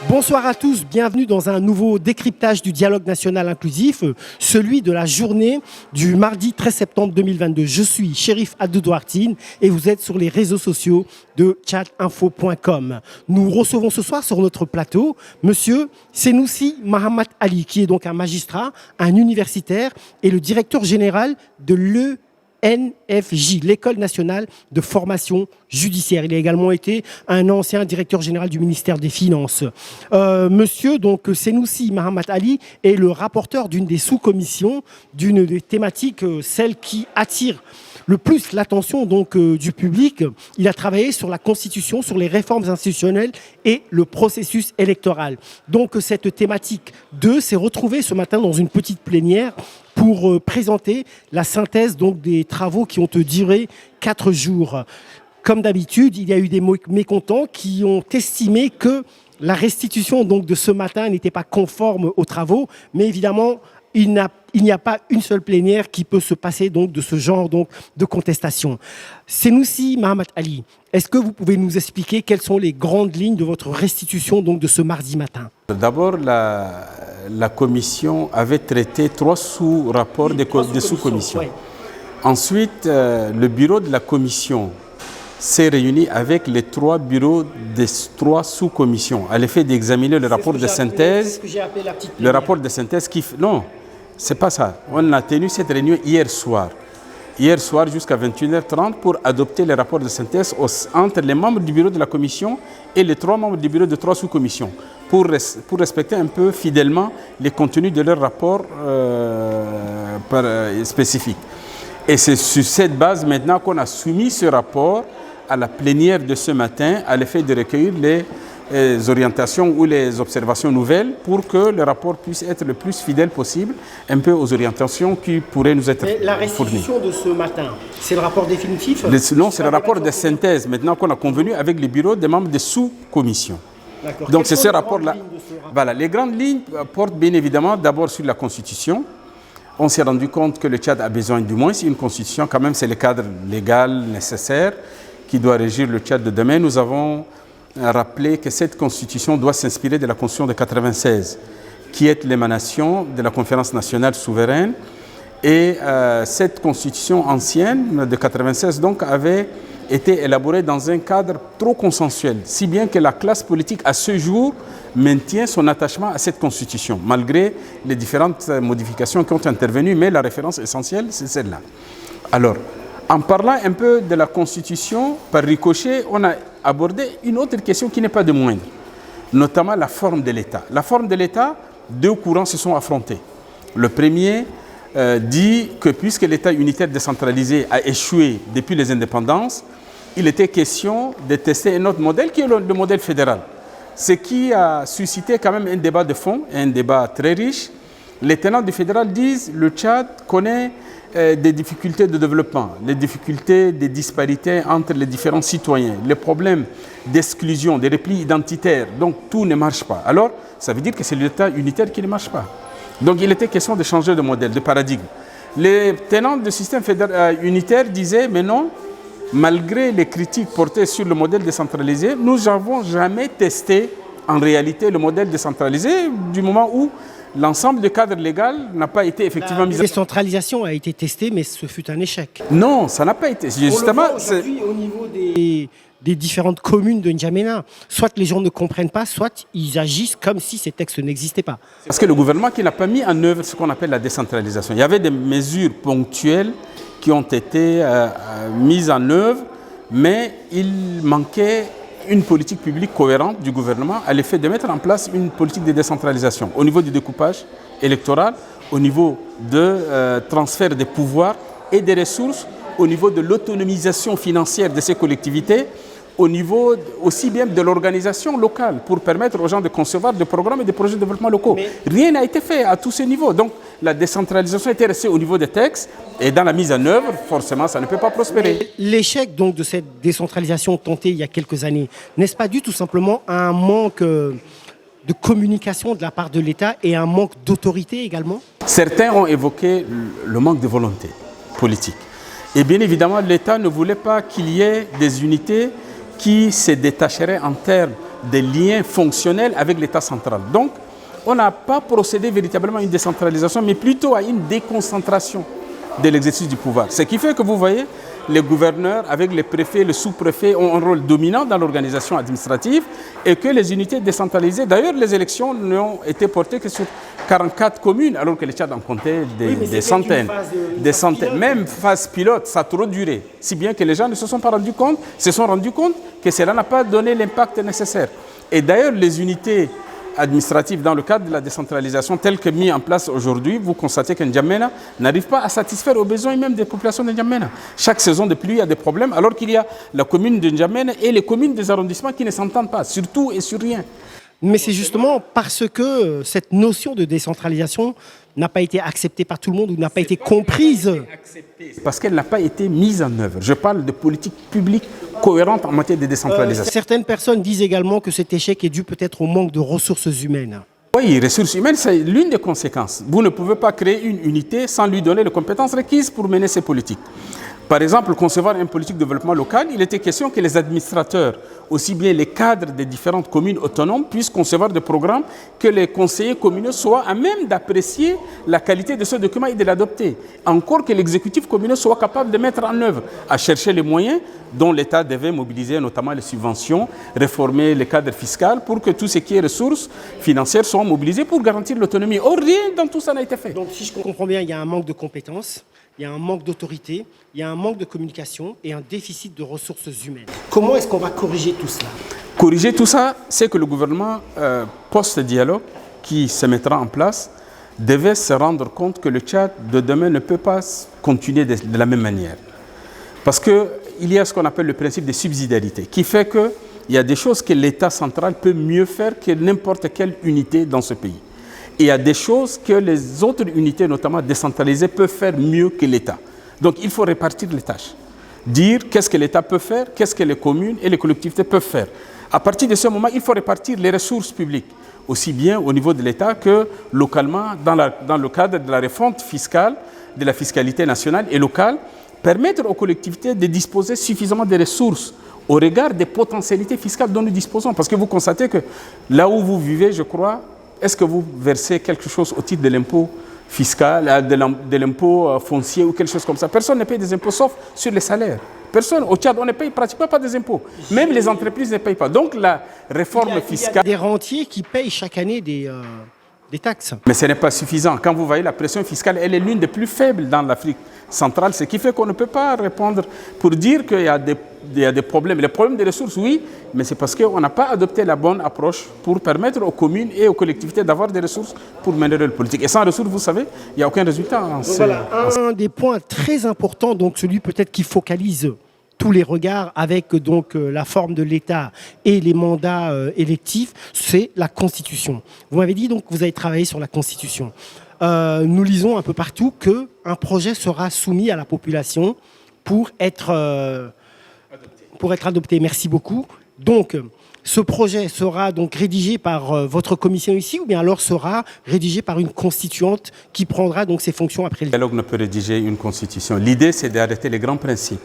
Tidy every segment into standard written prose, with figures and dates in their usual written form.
Bonsoir à tous, bienvenue dans un nouveau décryptage du dialogue national inclusif, celui de la journée du mardi 13 septembre 2022. Je suis Chérif Abdou-Douartine et vous êtes sur les réseaux sociaux de chatinfo.com. Nous recevons ce soir sur notre plateau Monsieur Senoussi Mahamat Ali, qui est donc un magistrat, un universitaire et le directeur général de l'ENFJ, l'École nationale de formation judiciaire. Il a également été un ancien directeur général du ministère des Finances. Monsieur donc Senoussi Mahamat Ali est le rapporteur d'une des sous-commissions, d'une des thématiques, celle qui attire le plus l'attention donc du public. Il a travaillé sur la Constitution, sur les réformes institutionnelles et le processus électoral. Donc cette thématique 2 s'est retrouvée ce matin dans une petite plénière pour présenter la synthèse donc des travaux qui ont duré 4 jours. Comme d'habitude, il y a eu des mécontents qui ont estimé que la restitution donc de ce matin n'était pas conforme aux travaux, mais évidemment, il n'y a pas une seule plénière qui peut se passer donc de ce genre donc de contestation. Senoussi Mahamat Ali, est-ce que vous pouvez nous expliquer quelles sont les grandes lignes de votre restitution donc de ce mardi matin? D'abord, la commission avait traité 3 sous-rapports des sous-commissions. Oui. Ensuite, le bureau de la commission s'est réuni avec les 3 bureaux des 3 sous-commissions à l'effet d'examiner le rapport de synthèse. Le rapport de synthèse qui... Non, c'est pas ça. On a tenu cette réunion hier soir. Hier soir jusqu'à 21h30 pour adopter les rapports de synthèse entre les membres du bureau de la commission et les 3 membres du bureau de 3 sous-commissions pour respecter un peu fidèlement les contenus de leur rapport spécifique. Et c'est sur cette base maintenant qu'on a soumis ce rapport à la plénière de ce matin à l'effet de recueillir les orientations ou les observations nouvelles pour que le rapport puisse être le plus fidèle possible un peu aux orientations qui pourraient nous être fournies. La restitution de ce matin, c'est le rapport définitif? Non, c'est le rapport de synthèse maintenant qu'on a convenu avec les bureaux des membres des sous-commissions. Donc c'est ce rapport-là. Voilà, les grandes lignes portent bien évidemment d'abord sur la Constitution. On s'est rendu compte que le Tchad a besoin du moins une Constitution, quand même c'est le cadre légal nécessaire qui doit régir le Tchad de demain. Nous avons rappelé que cette Constitution doit s'inspirer de la Constitution de 1996, qui est l'émanation de la Conférence nationale souveraine. Et cette Constitution ancienne de 1996 donc avait été élaborée dans un cadre trop consensuel, si bien que la classe politique à ce jour maintient son attachement à cette Constitution, malgré les différentes modifications qui ont intervenu, mais la référence essentielle, c'est celle-là. Alors, en parlant un peu de la Constitution, par ricochet, on a abordé une autre question qui n'est pas de moindre, notamment la forme de l'État. La forme de l'État, 2 courants se sont affrontés. Le premier dit que puisque l'État unitaire décentralisé a échoué depuis les indépendances, il était question de tester un autre modèle qui est le modèle fédéral. Ce qui a suscité quand même un débat de fond, un débat très riche. Les tenants du fédéral disent que le Tchad connaît des difficultés de développement, les difficultés des disparités entre les différents citoyens, les problèmes d'exclusion, des replis identitaires, donc tout ne marche pas. Alors, ça veut dire que c'est l'État unitaire qui ne marche pas. Donc il était question de changer de modèle, de paradigme. Les tenants du système unitaire disaient, mais non, malgré les critiques portées sur le modèle décentralisé, nous n'avons jamais testé en réalité le modèle décentralisé du moment où l'ensemble du cadre légal n'a pas été effectivement mis en place. La décentralisation a été testée, mais ce fut un échec. Non, ça n'a pas été. Justement, aujourd'hui, au niveau des différentes communes de N'Djamena, soit les gens ne comprennent pas, soit ils agissent comme si ces textes n'existaient pas. Parce que le gouvernement qui n'a pas mis en œuvre ce qu'on appelle la décentralisation. Il y avait des mesures ponctuelles qui ont été mises en œuvre, mais il manquait une politique publique cohérente du gouvernement à l'effet de mettre en place une politique de décentralisation au niveau du découpage électoral, au niveau de transfert des pouvoirs et des ressources, au niveau de l'autonomisation financière de ces collectivités, au niveau aussi bien de l'organisation locale pour permettre aux gens de concevoir des programmes et des projets de développement locaux. Rien n'a été fait à tous ces niveaux. Donc la décentralisation était restée au niveau des textes et dans la mise en œuvre, forcément, ça ne peut pas prospérer. L'échec donc de cette décentralisation tentée il y a quelques années, n'est-ce pas dû tout simplement à un manque de communication de la part de l'État et un manque d'autorité également? Certains ont évoqué le manque de volonté politique. Et bien évidemment, l'État ne voulait pas qu'il y ait des unités qui se détacheraient en termes des liens fonctionnels avec l'État central. Donc, on n'a pas procédé véritablement à une décentralisation, mais plutôt à une déconcentration de l'exercice du pouvoir. Ce qui fait que vous voyez, les gouverneurs, avec les préfets, les sous-préfets, ont un rôle dominant dans l'organisation administrative et que les unités décentralisées, d'ailleurs les élections n'ont été portées que sur 44 communes, alors que les Tchad en comptait des centaines. Même phase pilote, ça a trop duré. Si bien que les gens ne se sont rendus compte que cela n'a pas donné l'impact nécessaire. Et d'ailleurs, les unités administratives dans le cadre de la décentralisation telle que mise en place aujourd'hui, vous constatez que N'Djamena n'arrive pas à satisfaire aux besoins même des populations de N'Djamena. Chaque saison de pluie, il y a des problèmes, alors qu'il y a la commune de N'Djamena et les communes des arrondissements qui ne s'entendent pas, sur tout et sur rien. Mais c'est justement parce que cette notion de décentralisation n'a pas été acceptée par tout le monde ou n'a pas été comprise. Parce qu'elle n'a pas été mise en œuvre. Je parle de politique publique cohérente en matière de décentralisation. Certaines personnes disent également que cet échec est dû peut-être au manque de ressources humaines. Oui, ressources humaines, c'est l'une des conséquences. Vous ne pouvez pas créer une unité sans lui donner les compétences requises pour mener ces politiques. Par exemple, concevoir une politique de développement local, il était question que les administrateurs, aussi bien les cadres des différentes communes autonomes, puissent concevoir des programmes que les conseillers communaux soient à même d'apprécier la qualité de ce document et de l'adopter. Encore que l'exécutif communal soit capable de mettre en œuvre, à chercher les moyens dont l'État devait mobiliser, notamment les subventions, réformer le cadre fiscal pour que tout ce qui est ressources financières soient mobilisées pour garantir l'autonomie. Or, rien dans tout ça n'a été fait. Donc, si je comprends bien, il y a un manque de compétences. Il y a un manque d'autorité, il y a un manque de communication et un déficit de ressources humaines. Comment est-ce qu'on va corriger tout cela? Corriger tout ça, c'est que le gouvernement, post-dialogue qui se mettra en place, devait se rendre compte que le Tchad de demain ne peut pas continuer de la même manière. Parce qu'il y a ce qu'on appelle le principe de subsidiarité, qui fait qu'il y a des choses que l'État central peut mieux faire que n'importe quelle unité dans ce pays. Et il y a des choses que les autres unités, notamment décentralisées, peuvent faire mieux que l'État. Donc il faut répartir les tâches. Dire qu'est-ce que l'État peut faire, qu'est-ce que les communes et les collectivités peuvent faire. À partir de ce moment, il faut répartir les ressources publiques, aussi bien au niveau de l'État que localement, dans le cadre de la réforme fiscale, de la fiscalité nationale et locale, permettre aux collectivités de disposer suffisamment de ressources au regard des potentialités fiscales dont nous disposons. Parce que vous constatez que là où vous vivez, je crois, est-ce que vous versez quelque chose au titre de l'impôt fiscal, de l'impôt foncier ou quelque chose comme ça? Personne ne paye des impôts sauf sur les salaires. Personne. Au Tchad, on ne paye pratiquement pas des impôts. Même les entreprises ne payent pas. Donc la réforme fiscale... Il y a des rentiers qui payent chaque année des taxes. Mais ce n'est pas suffisant. Quand vous voyez la pression fiscale, elle est l'une des plus faibles dans l'Afrique centrale, ce qui fait qu'on ne peut pas répondre pour dire qu'il y a des problèmes. Les problèmes des ressources, oui, mais c'est parce qu'on n'a pas adopté la bonne approche pour permettre aux communes et aux collectivités d'avoir des ressources pour mener leur politique. Et sans ressources, vous savez, il n'y a aucun résultat. Voilà, un des points très importants, donc celui peut-être qui focalise tous les regards avec donc la forme de l'État et les mandats électifs, c'est la Constitution. Vous m'avez dit donc que vous avez travaillé sur la Constitution. Nous lisons un peu partout qu'un projet sera soumis à la population pour être adopté. Merci beaucoup. Donc, ce projet sera donc rédigé par votre commission ici ou bien alors sera rédigé par une constituante qui prendra donc ses fonctions après le dialogue ne peut rédiger une constitution. L'idée, c'est d'arrêter les grands principes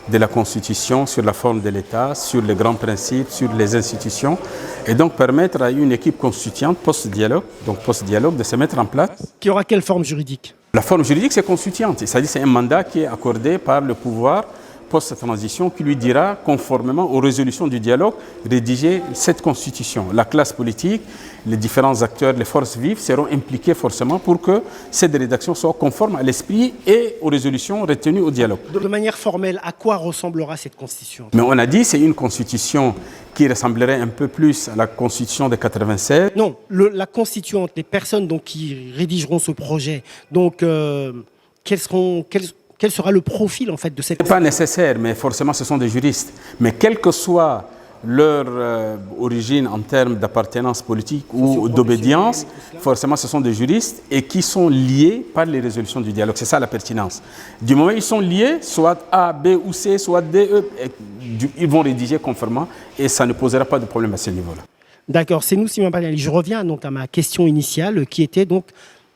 de la Constitution sur la forme de l'État, sur les grands principes, sur les institutions, et donc permettre à une équipe constituante post-dialogue de se mettre en place. Qui aura quelle forme juridique? La forme juridique, c'est constituante, c'est-à-dire c'est un mandat qui est accordé par le pouvoir post-transition qui lui dira, conformément aux résolutions du dialogue, rédiger cette constitution. La classe politique, les différents acteurs, les forces vives seront impliqués forcément pour que cette rédaction soit conforme à l'esprit et aux résolutions retenues au dialogue. De manière formelle, à quoi ressemblera cette constitution? Mais on a dit que c'est une constitution qui ressemblerait un peu plus à la constitution de 96. Non, la constituante, les personnes donc, qui rédigeront ce projet, donc quel sera le profil en fait de cette... Ce n'est pas nécessaire, mais forcément ce sont des juristes. Mais quelle que soit leur origine en termes d'appartenance politique ou d'obédience, forcément ce sont des juristes et qui sont liés par les résolutions du dialogue. C'est ça la pertinence. Du moment où ils sont liés, soit A, B ou C, soit D, E, ils vont rédiger conformément et ça ne posera pas de problème à ce niveau-là. D'accord, c'est nous Simon Badiali. Je reviens donc à ma question initiale qui était donc...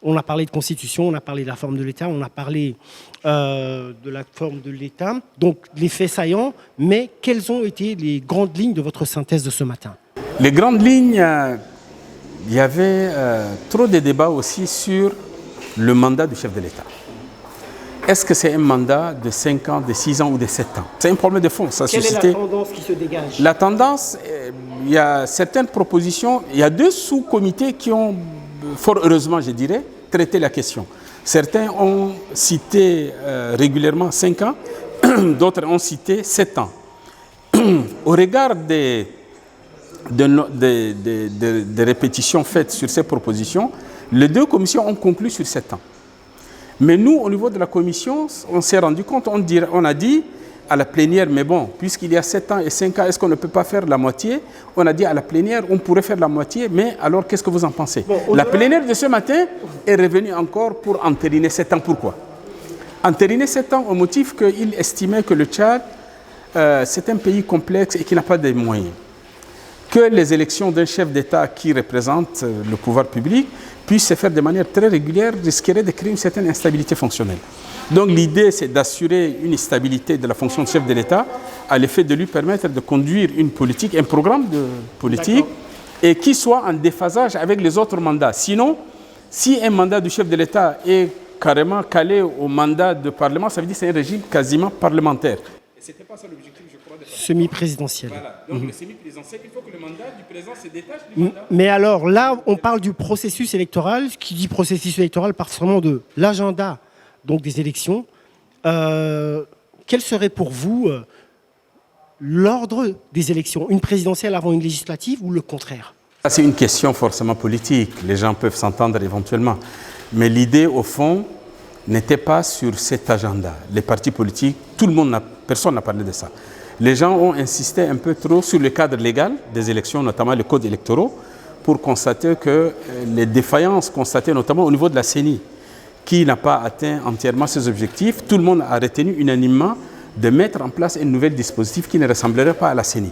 On a parlé de constitution, on a parlé de la forme de l'État, on a parlé de la forme de l'État, donc les faits saillants, mais quelles ont été les grandes lignes de votre synthèse de ce matin? Les grandes lignes, il y avait trop de débats aussi sur le mandat du chef de l'État. Est-ce que c'est un mandat de 5 ans, de 6 ans ou de 7 ans? C'est un problème de fond. Quelle est la tendance qui se dégage? La tendance, il y a certaines propositions. Il y a 2 sous-comités qui ont, fort heureusement je dirais, traité la question. Certains ont cité régulièrement 5 ans, d'autres ont cité 7 ans. Au regard des répétitions faites sur ces propositions, les 2 commissions ont conclu sur 7 ans. Mais nous, au niveau de la commission, on s'est rendu compte, on a dit à la plénière, mais bon, puisqu'il y a 7 ans et 5 ans, est-ce qu'on ne peut pas faire la moitié? On a dit à la plénière, on pourrait faire la moitié, mais alors qu'est-ce que vous en pensez? La plénière de ce matin est revenue encore pour entériner 7 ans. Pourquoi? Entériner 7 ans au motif qu'il estimait que le Tchad, c'est un pays complexe et qui n'a pas de moyens. Que les élections d'un chef d'État qui représente le pouvoir public puissent se faire de manière très régulière risquerait de créer une certaine instabilité fonctionnelle. Donc l'idée, c'est d'assurer une stabilité de la fonction de chef de l'État à l'effet de lui permettre de conduire une politique, un programme de politique, et qui soit en déphasage avec les autres mandats. Sinon, si un mandat du chef de l'État est carrément calé au mandat de Parlement, ça veut dire que c'est un régime quasiment parlementaire. Et ce n'était pas ça l'objectif, je crois, de semi-présidentiel. Voilà. Donc le semi-présidentiel, il faut que le mandat du président se détache du mandat. Mais alors là, on parle du processus électoral. Ce qui dit processus électoral part vraiment de l'agenda donc des élections. Quel serait pour vous l'ordre des élections? Une présidentielle avant une législative ou le contraire? C'est une question forcément politique. Les gens peuvent s'entendre éventuellement. Mais l'idée, au fond, n'était pas sur cet agenda. Les partis politiques, personne n'a parlé de ça. Les gens ont insisté un peu trop sur le cadre légal des élections, notamment le code électoral, pour constater que les défaillances constatées notamment au niveau de la CENI, qui n'a pas atteint entièrement ses objectifs, tout le monde a retenu unanimement de mettre en place un nouvel dispositif qui ne ressemblerait pas à la CENI.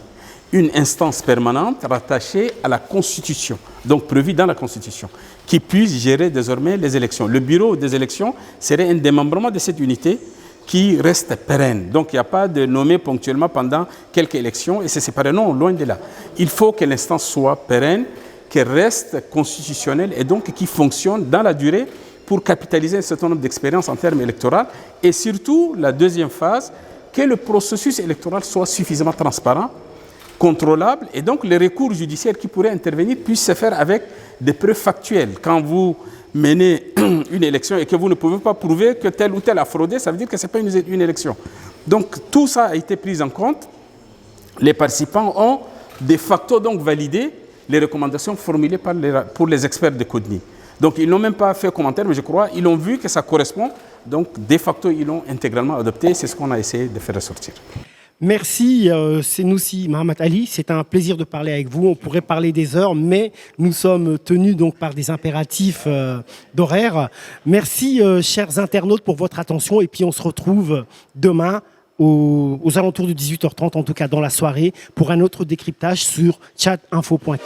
Une instance permanente rattachée à la Constitution, donc prévue dans la Constitution, qui puisse gérer désormais les élections. Le bureau des élections serait un démembrement de cette unité qui reste pérenne. Donc il n'y a pas de nommer ponctuellement pendant quelques élections et c'est séparé. Non, loin de là. Il faut que l'instance soit pérenne, qu'elle reste constitutionnelle et donc qui fonctionne dans la durée pour capitaliser un certain nombre d'expériences en termes électoraux. Et surtout, la deuxième phase, que le processus électoral soit suffisamment transparent, contrôlable et donc les recours judiciaires qui pourraient intervenir puissent se faire avec des preuves factuelles. Quand vous menez une élection et que vous ne pouvez pas prouver que tel ou tel a fraudé, ça veut dire que ce n'est pas une élection. Donc tout ça a été pris en compte. Les participants ont de facto donc validé les recommandations formulées pour les experts de CODNI. Donc ils n'ont même pas fait commentaire, mais je crois ils ont vu que ça correspond. Donc de facto ils l'ont intégralement adopté. C'est ce qu'on a essayé de faire ressortir. Merci Senoussi Mahamat Ali, c'est un plaisir de parler avec vous. On pourrait parler des heures, mais nous sommes tenus donc par des impératifs d'horaire. Merci chers internautes pour votre attention et puis on se retrouve demain aux alentours de 18h30, en tout cas dans la soirée, pour un autre décryptage sur tchadinfo.com.